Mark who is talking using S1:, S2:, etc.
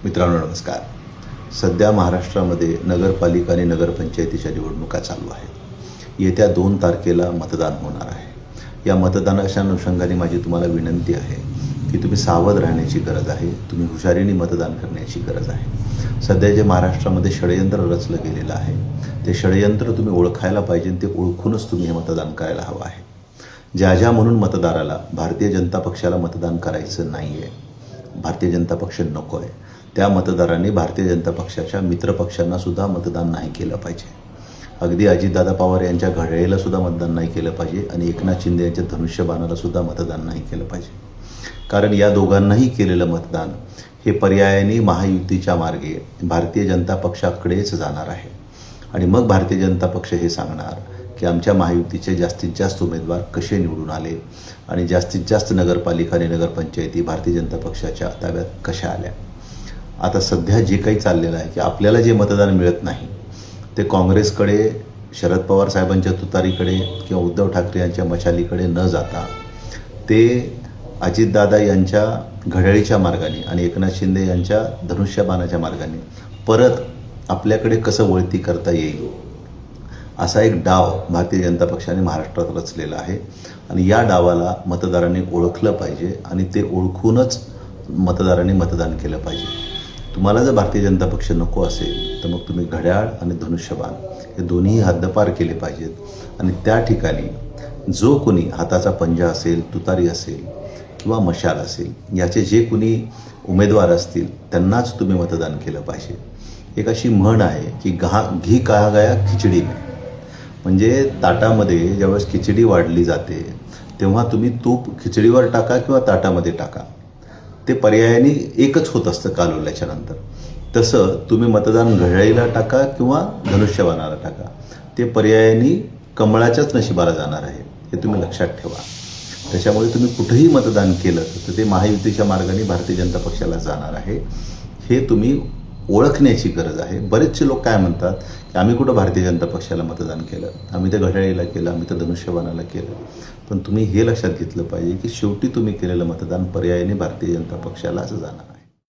S1: मित्रांनो नमस्कार. सध्या महाराष्ट्रामध्ये नगरपालिका आणि नगरपंचायतीच्या निवडणुका चालू आहेत. येत्या 2 तारखेला मतदान होणार आहे. या मतदानाच्या अनुषंगाने माझी तुम्हाला विनंती आहे की तुम्ही सावध राहण्याची गरज आहे. तुम्ही हुशारीने मतदान करण्याची गरज आहे. सध्या जे महाराष्ट्रामध्ये षडयंत्र रचलं गेलेलं आहे ते षडयंत्र तुम्ही ओळखायला पाहिजे. ते ओळखूनच तुम्ही हे मतदान करायला हवं आहे. ज्या म्हणून मतदाराला भारतीय जनता पक्षाला मतदान करायचं नाही आहे, भारतीय जनता पक्ष नको आहे, त्या मतदारांनी भारतीय जनता पक्षाच्या मित्रपक्षांना सुद्धा मतदान नाही केलं पाहिजे. अगदी अजितदादा पवार यांच्या घड्याळीला सुद्धा मतदान नाही केलं पाहिजे आणि एकनाथ शिंदे यांच्या धनुष्यबाणाला सुद्धा मतदान नाही केलं पाहिजे. कारण या दोघांनाही केलेलं मतदान हे पर्यायाने महायुतीच्या मार्गे भारतीय जनता पक्षाकडेच जाणार आहे. आणि मग भारतीय जनता पक्ष हे सांगणार की आमच्या महायुतीचे जास्तीत जास्त उमेदवार कसे निवडून आले आणि जास्तीत जास्त नगरपालिका आणि नगरपंचायती भारतीय जनता पक्षाच्या ताब्यात कशा आल्या. आता सध्या जे काही चाललेलं आहे की आपल्याला जे मतदान मिळत नाही ते काँग्रेसकडे, शरद पवार साहेबांच्या तुतारीकडे किंवा उद्धव ठाकरे यांच्या मशालीकडे न जाता ते अजितदादा यांच्या घड्याळीच्या मार्गाने आणि एकनाथ शिंदे यांच्या धनुष्यबाणाच्या मार्गाने परत आपल्याकडे कसं वळती करता येईल असा एक डाव भारतीय जनता पक्षाने महाराष्ट्रात रचलेला आहे. आणि या डावाला मतदारांनी ओळखलं पाहिजे आणि ते ओळखूनच मतदारांनी मतदान केलं पाहिजे. तुम्हाला जर भारतीय जनता पक्ष नको असेल तर मग तुम्ही घड्याळ आणि धनुष्यबाण हे दोन्ही हद्दपार केले पाहिजेत. आणि त्या ठिकाणी जो कोणी हाताचा पंजा असेल, तुतारी असेल किंवा मशाल असेल, याचे जे कोणी उमेदवार असतील त्यांनाच तुम्ही मतदान केलं पाहिजे. एक अशी म्हण आहे की घी कहा गया खिचडी में. म्हणजे ताटामध्ये ज्यावेळेस खिचडी वाढली जाते तेव्हा तुम्ही तूप खिचडीवर टाका किंवा ताटामध्ये टाका, ते पर्यायाने एकच होत असतं कालवल्याच्या नंतर. तसं तुम्ही मतदान घड्याळीला टाका किंवा धनुष्यबाणाला टाका, ते पर्यायाने कमळाच्याच नशिबाला जाणार आहे, हे तुम्ही लक्षात ठेवा. त्याच्यामुळे तुम्ही कुठेही मतदान केलं तर ते महायुतीच्या मार्गाने भारतीय जनता पक्षाला जाणार आहे, हे तुम्ही ओळखण्याची गरज आहे. बरेचसे लोक काय म्हणतात की आम्ही कुठं भारतीय जनता पक्षाला मतदान केलं, आम्ही तर घड्याळीला केलं, आम्ही तर धनुष्यबाणाला केलं. पण तुम्ही हे लक्षात घेतलं पाहिजे की शेवटी तुम्ही केलेलं मतदान पर्यायाने भारतीय जनता पक्षालाच जाणार.